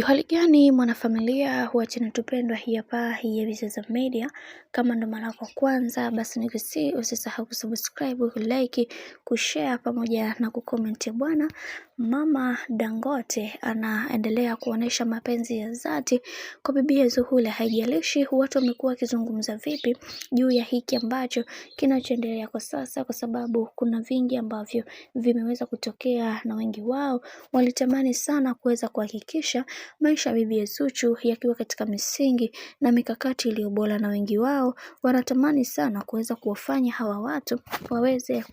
Hali gani mwanafamilia huwa tupendwa hii hapa hii ya Vizaza Media. Kama ndo mara yako kwanza, basi nikusihi usisahau kusubscribe, kulike, kushare pamoja na kucomment. Bwana Mama Dangote anaendelea kuonesha mapenzi ya dhati kwa bibi Zuhura. Haijalishi watu wamekuwa wakizungumza vipi juu ya hiki ambacho kinachoendelea kwa sasa, kwa sababu kuna vingi ambavyo vimeweza kutokea na wengi wao walitamani sana kuweza kuhakikisha maisha ya bibi Zuchu yakiwa katika misingi na mikakati iliyo bora, na wengi wao wanatamani sana kuweza kuwafanya hawa watu waweze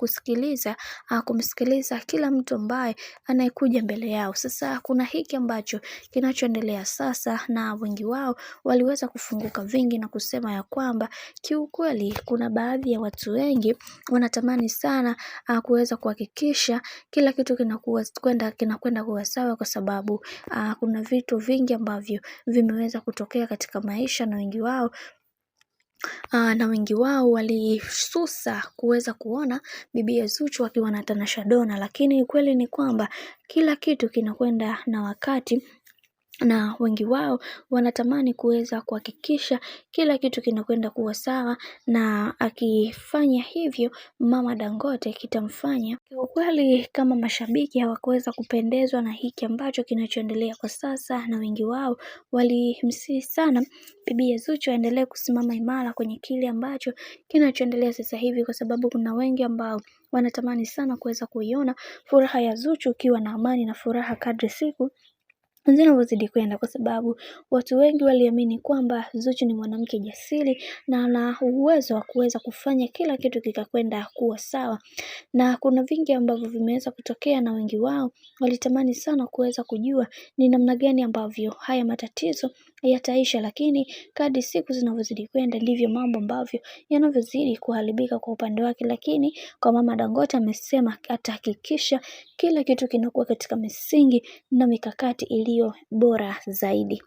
kumsikiliza kila mtu ambaye anayekuja mbele yao. Sasa kuna hiki ambacho kinachoendelea sasa, na wengi wao waliweza kufunguka vingi na kusema ya kwamba kiukweli kuna baadhi ya watu wengi wanatamani sana kuweza kuhakikisha kila kitu kinakwenda kuwa sawa, kwa sababu kuna vitu vingi ambavyo vimeweza kutokea katika maisha, na wengi wao walisusa kuweza kuona bibi Zuchu akiwa na Tanasha Donna, lakini ukweli ni kwamba kila kitu kinakwenda na wakati, na wengi wao wanatamani kuweza kuhakikisha kila kitu kinakwenda kuwa sawa, na akifanya hivyo Mama Dangote kitamfanya. Ukweli kama mashabiki hawakuweza kupendezwa na hiki ambacho kinachoendelea kwa sasa, na wengi wao walimsihi sana bibi Zuchu aendelee kusimama imara kwenye kile ambacho kinachoendelea sasa hivi, kwa sababu kuna wengi ambao wanatamani sana kuweza kuiona furaha ya Zuchu ikiwa na amani na furaha kadri siku zinavyozidi kwenda, kwa sababu watu wengi waliamini kwamba Zuchu ni mwanamke jasiri na ana uwezo wa kuweza kufanya kila kitu kikakwenda kuwa sawa, na kuna vingi ambavyo vimeweza kutokea, na wengi wao walitamani sana kuweza kujua ni namna gani ambavyo haya matatizo yataisha, lakini kadri siku zinavyozidi kwenda ndivyo mambo ambavyo yanavyozidi kuharibika kwa upande wake. Lakini kwa Mama Dangote amesema atahakikisha kila kitu kinakuwa katika misingi na mikakati iliyo bora zaidi.